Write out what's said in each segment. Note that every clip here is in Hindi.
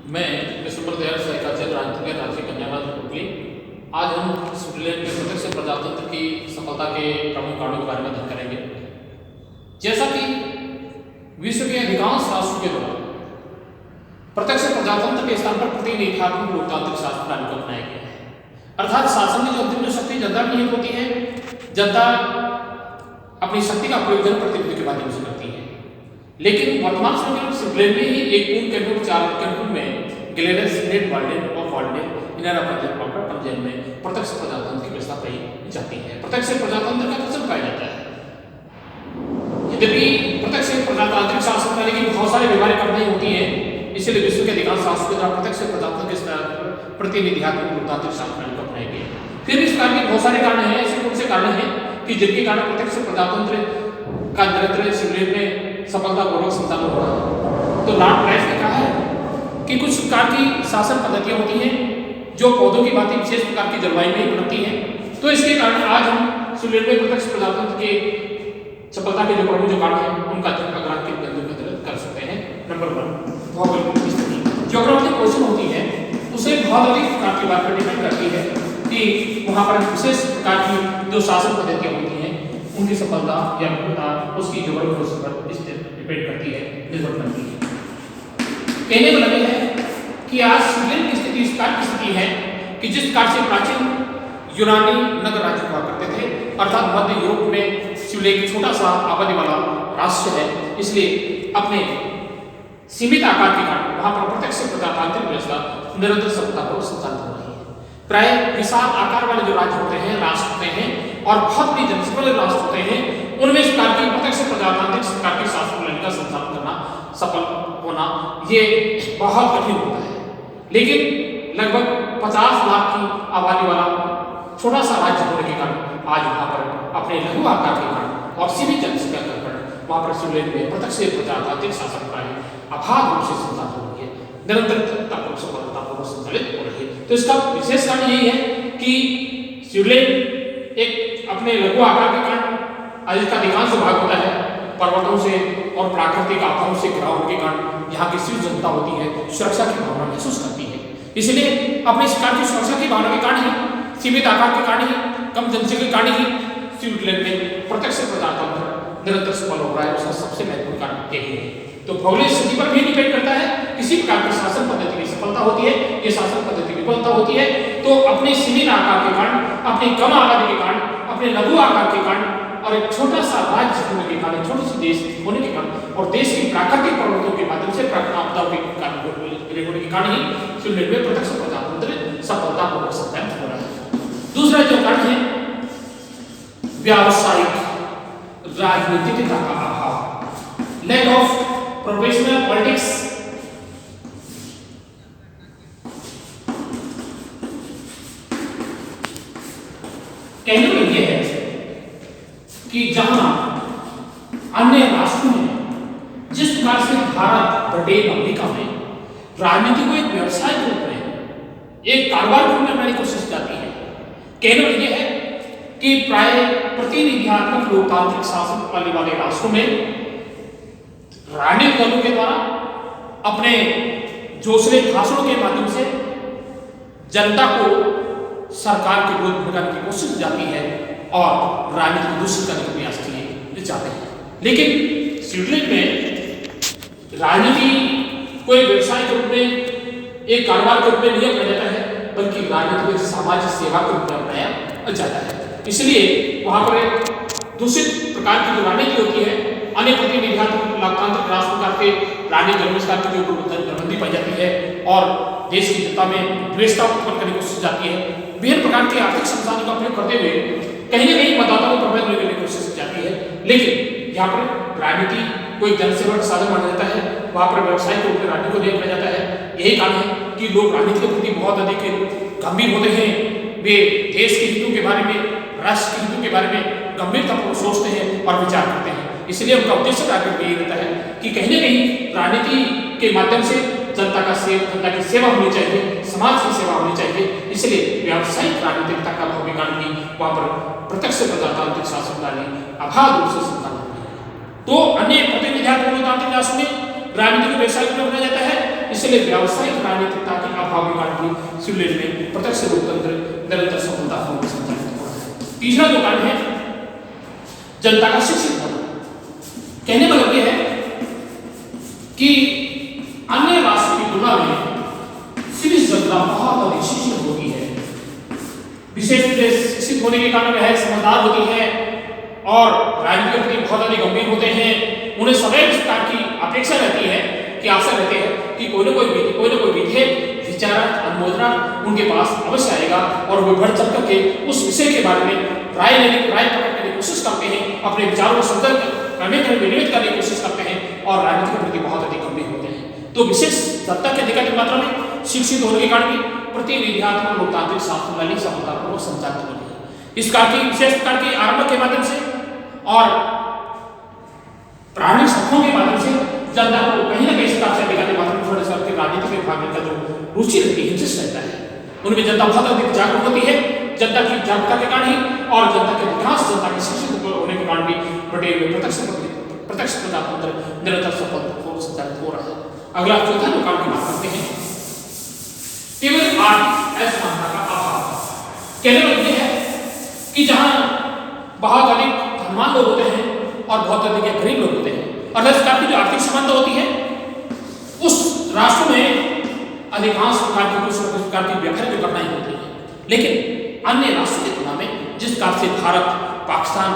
मैं विश्वम्बर दयाल सहकाचार्य राजनीतिज्ञ राजकीय कन्यावास कोटली। आज हम स्विट्जरलैंड में प्रत्यक्ष प्रजातंत्र की सफलता के प्रमुख कारणों के बारे में अध्ययन करेंगे। जैसा कि विश्व के अधिकांश राष्ट्रों के द्वारा प्रत्यक्ष प्रजातंत्र के स्थान पर प्रतिनिधित्वात्मक लोकतांत्रिक शासन प्रणाली को अपनाया गया है, अर्थात शासन की जो अंतिम शक्ति जनता की निहित होती है, जनता अपनी शक्ति का प्रयोग जनप्रतिनिधि के माध्यम से करती है। लेकिन वर्तमान समय में स्विट्जरलैंड में ही एक पूर्ण कैंटन में ग्लेडस नेट वाल्डेन और वाल्डेन इनारा पंजाब में प्रत्यक्ष प्रजातंत्र की व्यवस्था पाई जाती है। प्रत्यक्ष प्रजातंत्र का कंसेप्ट पाया जाता है। यद्यपि प्रत्यक्ष प्रजातांत्रिक शासन प्रणाली की बहुत सारी व्यवहारिक कठिनाई होती है, इसलिए विश्व के अधिकांश राष्ट्रों के द्वारा प्रत्यक्ष प्रजातंत्र के स्तर पर प्रतिनिधित्वात्मक लोकतांत्रिक शासन प्रणाली को अपनाया गया। फिर इस प्रकार के बहुत सारे कारण हैं, ऐसे कौन से कारण हैं कि जिनके कारण प्रत्यक्ष प्रजातंत्र का निरंतर स्विट्जरलैंड में सफलतापूर्वक संचालन हो रहा है। तो लॉर्ड राइस ने कहा है कि कुछ प्रकार की शासन पद्धतियां होती हैं जो पौधों की भांति विशेष प्रकार की जलवायु में ही बनती हैं। तो इसके कारण आज हम स्विट्जरलैंड में प्रत्यक्ष प्रजातंत्र के सफलता के जो प्रमुख कारण हैं उनका अग्रांकित बिंदु कर सकते हैं। नंबर 1, भौगोलिक स्थिति। ज्योग्राफिकल पोजीशन होती है उसे बहुत अधिक प्रकार की बात पर डिपेंड करती है कि वहाँ पर विशेष प्रकार की जो शासन पद्धतियां होती हैं उनकी सफलता या विफलता उसकी ज्योग्राफिकल पोजीशन पर डिपेंड करती है, निर्भर करती है। कहने का मतलब है कि आज स्विट्जरलैंड की स्थिति इस प्रकार की स्थिति है कि जिस प्रकार से प्राचीन यूनानी नगर राज्य हुआ करते थे, अर्थात मध्य यूरोप में स्विट्जरलैंड एक छोटा सा आबादी वाला राष्ट्र है, इसलिए अपने सीमित आकार के कारण वहां पर प्रत्यक्ष प्रजातांत्रिक व्यवस्था निरंतर सफलतापूर्वक संचालित हो रही है। प्राय विशाल आकार वाले जो राज्य होते हैं, राष्ट्र होते हैं और बहुत बड़ी जनसंख्या वाले राष्ट्र होते हैं, उनमें इस प्रकार की प्रत्यक्ष प्रजातांत्रिक सरकार की शासन प्रणाली का संचालन करना, सफल होना ये बहुत कठिन होता है। लेकिन लगभग 50 लाख की आबादी वाला छोटा सा राज्य होने के कारण आज वहां पर अपने लघु आकार के कारण और सीमित जनसंख्या के कारण वहां पर स्विट्जरलैंड में प्रत्यक्ष प्रजातांत्रिक शासन प्रणाली अबाध रूप से संचालित हो रही है, निरंतरतापूर्वक सफलतापूर्वक संचालित हो रही है। तो इसका विशेष कारण यही है कि स्विट्जरलैंड एक अपने लघु आकार के कारण इसका अधिकांश भाग होता है पर्वतों से और प्राकृतिक आपदाओं से घिरा होने के कारण यहाँ की सिर्फ जनता होती है सुरक्षा की भावना महसूस करती है। इसलिए अपने शिकार की सुरक्षा की भावना के कारण ही, सीमित आकार के कारण ही, कम जनसंख्या के कारण ही स्विट्जरलैंड में प्रत्यक्ष प्रजातंत्र निरंतर सफल हो रहा है। उसका सबसे महत्वपूर्ण कारण यही है। तो भौगोलिक स्थिति पर भी डिपेंड करता है, किसी प्रकार की शासन पद्धति की सफलता होती है, ये शासन पद्धति विफलता होती है तो अपने सीमित आकार के कारण, अपनी कम आबादी के कारण, अपने लघु आकार के कारण और एक छोटा सा राज्य होने के कारण, छोटे से देश होने के कारण और देश की प्राकृतिक प्रवृत्तियों के माध्यम से प्राकृतिक आपदाओं के कारण होने के कारण ही स्विट्जरलैंड में प्रत्यक्ष प्रजातंत्र सफलतापूर्वक संचालित हो रहा है। दूसरा जो कारण है व्यावसायिक राजनीतिकता का अभाव, लैक ऑफ प्रोफेशनल पॉलिटिक्स। कहने का यह है कि जहां अन्य राष्ट्रों में जिस प्रकार से भारत, ब्रिटेन, अमेरिका में राजनीति को एक व्यवसाय के रूप में, एक कारोबार के रूप में अपनाने की कोशिश जाती है, कहने का यह है कि प्राय प्रतिनिधित्वात्मक लोकतांत्रिक शासन प्रणाली वाले राष्ट्रों में राजनीतिक दलों के द्वारा अपने जोशले भाषणों के माध्यम से जनता को सरकार के विरुद्ध भड़काने की कोशिश की जाती है और राजनीति को दूषित करने का प्रयास किए जाते हैं। लेकिन स्विट्जरलैंड में राजनीति को एक व्यवसाय के रूप में, एक कारोबार के रूप में नहीं अपनाया जाता है, बल्कि राजनीति को एक सामाजिक सेवा के रूप में अपनाया जाता है। इसलिए वहां पर एक दूषित प्रकार की जो राजनीति होती है, अन्य प्रतिनिधित्वात्मक लोकतांत्रिक राष्ट्र के राजनीतिक व्यवस्था की जो प्रबंधी पाई जाती है और देश की जनता में द्वेषता उत्पन्न करने की कोशिश जाती है, विभिन्न प्रकार के आर्थिक संसाधनों का उपयोग करते हुए कहीं ना कहीं मतदाताओं को प्रभावित करने की कोशिश की जाती है। लेकिन यहाँ पर राजनीति को एक जनसेवा का साधन माना जाता है, वहाँ पर व्यवसाय के रूप में राजनीति को देखा जाता है। यही कारण है कि लोग राजनीति के प्रति बहुत अधिक गंभीर होते हैं। वे देश के हितों के बारे में, राष्ट्र के हितों के बारे में गंभीरतापूर्वक सोचते हैं और विचार करते हैं। इसलिए उनका उद्देश्य टारगेट यही रहता है कि कहीं ना कहीं राजनीति के माध्यम से जनता की सेवा होनी चाहिए, समाज की सेवा होनी चाहिए। इसलिए व्यावसायिक राजनीतिकता का भौगोलिक कारण भी वहां पर प्रत्यक्ष प्रजातांत्रिक शासन प्रणाली अबाध रूप से संचालित होती है। तो अन्य प्रतिनिधित्व लोकतांत्रिक राष्ट्र में राजनीति को व्यवसाय में बनाया जाता है, इसलिए व्यावसायिक राजनीति राजनीतिकता के अभाव के कारण भी स्वीडन में प्रत्यक्ष लोकतंत्र निरंतर सफलतापूर्वक संचालित हो रहा है। तीसरा जो कारण है जनता का शिक्षित होना। कहने का मतलब यह है कि अन्य राष्ट्रों की तुलना में स्वीडिश जनता बहुत अधिक शिक्षित होती है। विशेष रूप से शिक्षित होने के कारण वह समझदार होती है और राजनीति के प्रति बहुत अधिक गंभीर होते हैं। उन्हें सदैव इस प्रकार की अपेक्षा रहती है कि आशा रहती है कि कोई ना कोई विधेयक विचार अनुमोदना उनके पास अवश्य आएगा और वे बढ़ चढ़ करके उस विषय के बारे में राय प्रकट करने की कोशिश करते हैं, अपने विचारों को संकल्प विनिमित करने की कोशिश करते हैं और राजनीति के प्रति बहुत अधिक गंभीर होते हैं। तो विशेष जनता की अधिकाधिक मात्रा में शिक्षित होने के कारण भी प्रतिनिधित्व लोकतांत्रिक शासन प्रणाली सफलतापूर्वक संचालित हो रही है। इस प्रकार की विशेष प्रकार के आरंभ के माध्यम से और प्रारंभिक सभाओं के माध्यम से जनता को कहीं ना कहीं इस प्रकार से अधिकाधिक मात्रा में थोड़े से राजनीति में भाग लेने का जो रुचि रहती है, इंटरेस्ट रहता है, उनमें जनता बहुत अधिक जागरूक होती है। जनता की जागरूकता के कारण ही और जनता के अधिकांश जनता के शिक्षित होने के कारण भी प्रत्यक्ष प्रजातंत्र निरंतर सफलतापूर्वक संचालित हो रहा है। अगला चौथा जो कारण की बात करते हैं केवल आर्थिक असमानता का अभाव। कहने का मतलब है कि जहां बहुत अधिक धनवान लोग होते हैं और बहुत अधिक गरीब लोग होते हैं और इस प्रकार की जो आर्थिक समानता होती है उस राष्ट्र में अधिकांश प्रकार की कुछ प्रकार की व्यापारिक घटनाएं होती हैं। लेकिन अन्य राष्ट्रों की तुलना में जिस प्रकार से भारत, पाकिस्तान,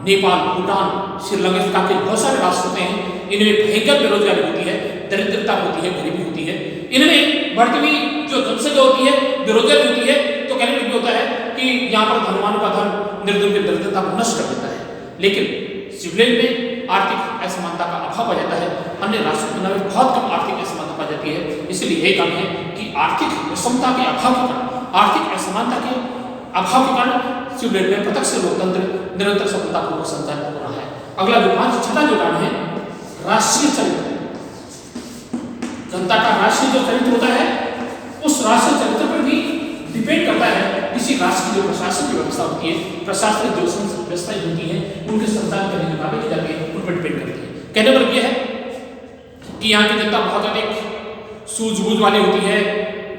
नेपाल, भूटान, श्रीलंका इस प्रकार के बहुत सारे राष्ट्र होते हैं, इनमें भयंकर बेरोजगारी होती है, दरिद्रता होती है, गरीबी होती है। इनमें बढ़ती हुई जो जनसंख्या होती है, बेरोजगारी होती है, तो कहने में होता है कि यहाँ पर धनवानों का धन निर्धन की दरिद्रता को नष्ट कर देता है। लेकिन स्वीडन में आर्थिक असमानता का अभाव आ जाता है, अन्य राष्ट्रों की तुलना में बहुत कम आर्थिक असमानता पाई जाती है। इसलिए यही कारण है कि आर्थिक विषमता के अभाव के कारण, आर्थिक असमानता के अभाव के कारण स्वीडन में प्रत्यक्ष लोकतंत्र निरंतर सफलतापूर्वक संचालित हो रहा है। अगला जो छठा जो कारण है राष्ट्रीय चरित्र। जनता का राष्ट्रीय जो चरित्र होता है उस राष्ट्रीय चरित्र पर भी डिपेंड करता है किसी राष्ट्र की जो प्रशासन की व्यवस्था होती है, प्रशासनिक जो व्यवस्थाएं होती हैं उनके संचालन करने के काबिल की जाती है, उन पर डिपेंड करती है। कहने पर यह है कि यहाँ की जनता बहुत अधिक सूझबूझ वाली होती है,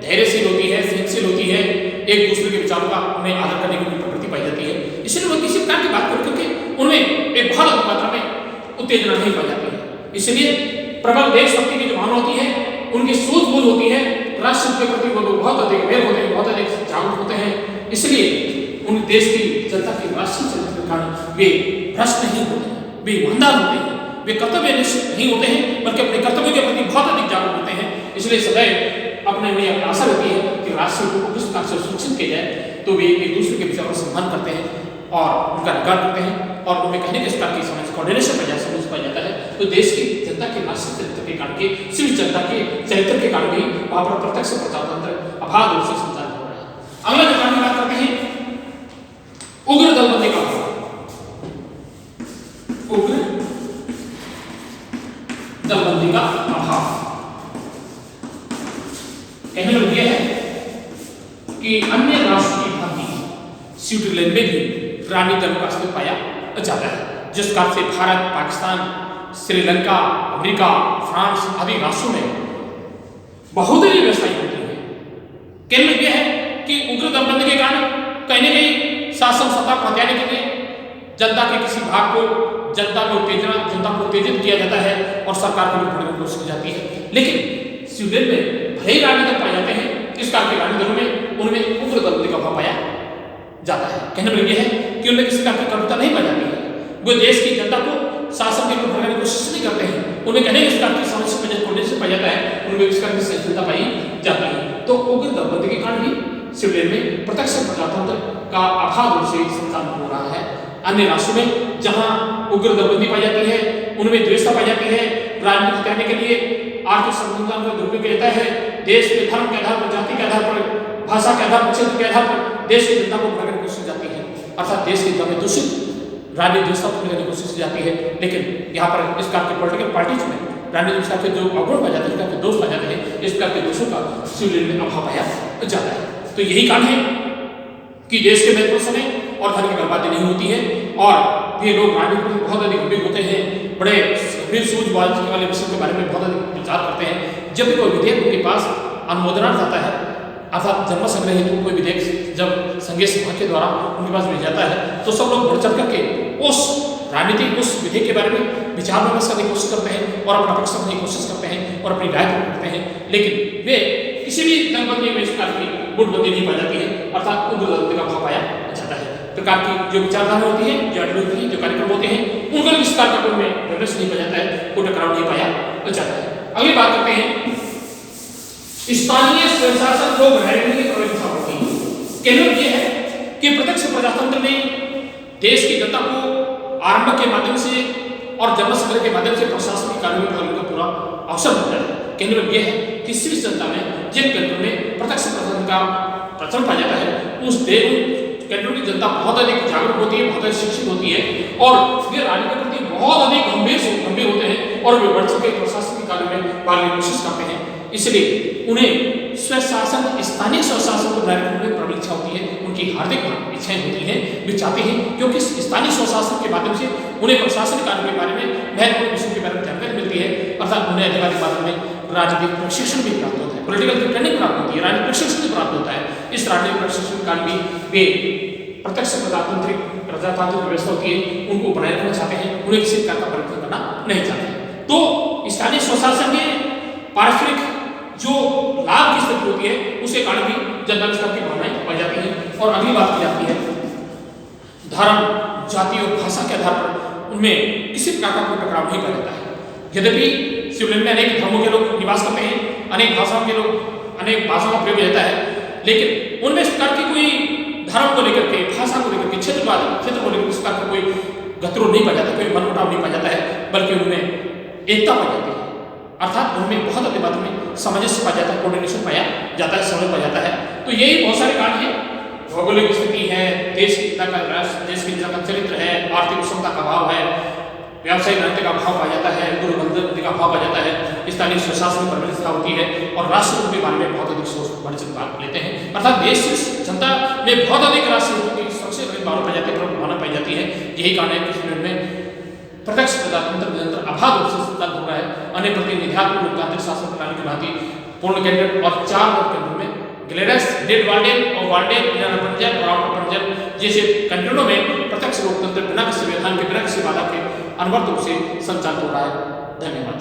धैर्यशील होती है, सहनशील होती है, एक दूसरे के विचारों का उन्हें आदर करने की प्रवृत्ति पाई जाती है। इसलिए वो किसी प्रकार की बात कर करके उनमें एक बहुत अधिक मात्रा में उत्तेजना नहीं पाई जाती है। इसलिए प्रबल देशभक्ति की जो भावना होती है, उनकी सूझबूझ होती है, राष्ट्र के प्रति वो लोग बहुत अधिक अवेयर होते हैं, बहुत अधिक जागरूक होते हैं। इसलिए उन देश की जनता के राष्ट्रीय चरित्र के कारण वे भ्रष्ट नहीं होते हैं, वे ईमानदार होते हैं, वे कर्तव्यनिष्ठ नहीं होते हैं, बल्कि अपने कर्तव्यों के प्रति बहुत अधिक जागरूक होते हैं। इसलिए सदैव अपने में आशा रहती है कि राष्ट्र को किस प्रकार से सुरक्षित किया जाए, तो वे एक दूसरे के विचारों का सम्मान करते हैं और उनका रिकॉर्ड करते हैं और उन्हें कहने के इस प्रकार की समझ कोऑर्डिनेशन समझ पाया जाता है। तो देश की जनता के राष्ट्रीय चरित्र के कारण के सिविल जनता के चरित्र के कारण भी वहां पर प्रत्यक्ष प्रजातंत्र अभाव रूप से संचालित हो रहा है। अगला जो कारण की बात करते हैं उग्र दलबंदी का अभाव। उग्र दलबंदी का अभाव कहने का यह है कि अन्य राष्ट्र की भांति स्विट्जरलैंड में भी राजनीतिक दलों का अस्तित्व पाया जाता है, जिस कारण से भारत, पाकिस्तान, श्रीलंका, अमेरिका, फ्रांस आदि राष्ट्रों में बहुत ही व्यवस्थाएं होती है। कहने यह है कि उग्र दलबंदी के कारण कहीं न कहीं शासन सत्ता को हथियाने के लिए जनता के किसी भाग को जनता को उत्तेजित किया जाता है और सरकार को भी कोशिश की जाती है। लेकिन स्वीडन में भले ही राजनीतिक पाए जाते हैं, इस कारण के राजनीतिक दलों में उनमें उग्र दलबंदी का अभाव पाया जाता है। कहने पर यह है कि उनमें किसी प्रकार की कटुता नहीं पाई जाती है, वो देश की जनता को शासन के ऊपर भरने की कोशिश नहीं करते हैं, उनमें कहने इस प्रकार की समस्या पाई जाता है, उनमें इस प्रकार की सहनशीलता पाई जाती है। तो उग्र दलबंदी के कारण ही स्वीडन में प्रत्यक्ष प्रजातंत्र का अभाव रूप से संचालन हो रहा है। अन्य राष्ट्रों में जहां उग्र दलबंदी पाई जाती है, उनमें द्वेषता पाई जाती है, राजनीति करने के लिए आर्थिक संबंधों का दुरुपयोग किया जाता है, देश के धर्म के आधार पर, जाति के आधार पर, भाषा के आधार पर, क्षेत्र के आधार पर देश की जनता को भरने की कोशिश जाती है, अर्थात देश की जनता में दूषित राजनीतिक व्यवस्था करने की कोशिश की जाती है। लेकिन यहाँ पर इस प्रकार के पॉलिटिकल पार्टीज में राजनीतिक व्यवस्था के जो अवगुण पाए जाते हैं, इसका दोष पाए जाते हैं, इस प्रकार के दोषों का स्वीडन में अभाव पाया जाता है। तो यही कारण है कि देश के महत्व समय और धन की बर्बादी नहीं होती है और ये लोग राजनीति में बहुत अधिक गंभीर होते हैं, बड़े सूझबूझ वाले विषयों के बारे में बहुत अधिक विचार करते हैं। जब भी कोई विधेयक उनके पास अनुमोदनार्थ आता है, अर्थात जन्म संग्रह हेतु कोई विधेयक जब संघीय सभा के द्वारा उनके पास भेजा जाता है तो सब लोग बढ़ चढ़ करके उस राजनीतिक उस विधेयक के बारे में विचार विमर्श करने की कोशिश करते हैं और अपना पक्ष रखने की कोशिश करते हैं और अपनी राय रखते हैं, लेकिन वे किसी भी दलबंदी में इस प्रकार की गुटबंदी नहीं पाई जाती है, अर्थात उग्रवाद का भाव पाया जाता है। प्रकार की जो विचारधारा होती है, जो आइडियोलॉजी, जो कार्यक्रम होते हैं, उनका इस प्रकार का कोई में विमर्श नहीं पाया जाता है, कोई टकराव नहीं पाया जाता है। अगली बात करते हैं स्थानीय स्वशासन को बनाए रखने की प्रवृत्ति होती है। कहना यह है कि प्रत्यक्ष प्रजातंत्र में देश की जनता को आरंभ के माध्यम से और जन्म संग्रह के माध्यम से प्रशासन की कार्य में भाग लेने का पूरा अवसर मिलता है। कहने में यह है कि किसी भी जनता में जिन केंद्रों में प्रत्यक्ष प्रशासन का प्रचलन पाया जाता है उस केंद्रों की जनता बहुत अधिक जागरूक होती है, बहुत अधिक शिक्षित होती है और वे राज्य के प्रति बहुत अधिक गंभीर होते हैं और वे बढ़ चुके प्रशासन के कार्य में भाग लेने की कोशिश करते हैं। इसलिए उन्हें स्वशासन, स्थानीय स्वशासन को बनाए रखने में प्रबल इच्छा होती है, उनकी हार्दिक इच्छाएं होती हैं, वे चाहते हैं क्योंकि स्थानीय स्वशासन के माध्यम से उन्हें प्रशासन कार्य के बारे में महत्वपूर्ण विषयों के बारे में जानकारी मिलती है, अर्थात उन्हें आधिकारिक माध्यम में राजनीतिक प्रशिक्षण भी प्राप्त होता है, पॉलिटिकल ट्रेनिंग प्राप्त होती है, राजनीतिक प्रशिक्षण भी प्राप्त होता है। इस राजनीतिक प्रशिक्षण काल भी वे प्रत्यक्ष प्रजातांत्रिक व्यवस्था होती है उनको बनाए रखना चाहते हैं, उन्हें किसी प्रकार का परिवर्तन करना नहीं चाहते। तो स्थानीय स्वशासन के पारस्परिक जो लाभ की स्थिति होती है उसके कारण भी जनता विस्तार की भावनाएं पाई जाती हैं। और अगली बात की जाती है धर्म, जाति और भाषा के आधार पर उनमें किसी प्रकार का कोई टकराव नहीं पाया जाता है। यद्यपि स्विट्जरलैंड में अनेक धर्मों के लोग निवास करते हैं, अनेक भाषाओं के लोग, अनेक भाषाओं का प्रयोग रहता है, लेकिन उनमें इस प्रकार की कोई धर्म को लेकर के, भाषा को लेकर के, क्षेत्र को लेकर इस प्रकार का कोई गतिरोध नहीं पाया जाता, कोई मनमुटाव नहीं पाया जाता है, बल्कि उनमें एकता पाई जाती है, अर्थात उनमें बहुत अधिक बातों में सामंजस्य पाया जाता है, कोऑर्डिनेशन पाया जाता है, समझ पाया जाता है। तो यही बहुत सारे कारण हैं, भौगोलिक स्थिति है, देश की जनता का चरित्र है, आर्थिक क्षमता का अभाव है, व्यावसायिक नीति का अभाव पाया जाता है, दूरबंदी का अभाव पाया जाता है, स्थानीय स्वशासन में प्रबलता होती है और राष्ट्र के बारे में बहुत अधिक सोच बढ़ भाग लेते हैं, अर्थात देश की जनता में बहुत अधिक राष्ट्र की सबसे भावना पाई जाती है, भावना पाई जाती है। यही कारण है कि स्विट्जरलैंड में प्रत्यक्ष प्रजातंत्र निरंतर अभाव रूप से सिद्धांत हो रहा है, अन्य प्रतिनिधित्व लोकतांत्रिक शासन प्रणाली की भांति पूर्ण कैंडिडेट और 4 केंद्रों में ग्लेडस, डेडवाल्डेन और वाल्डेन, इनर पंजाब और आउटर पंजाब जैसे कैंडिडेटों में प्रत्यक्ष लोकतंत्र बिना किसी व्यवधान के, बिना किसी बाधा के अनवरत रूप से संचालित हो रहा है। धन्यवाद।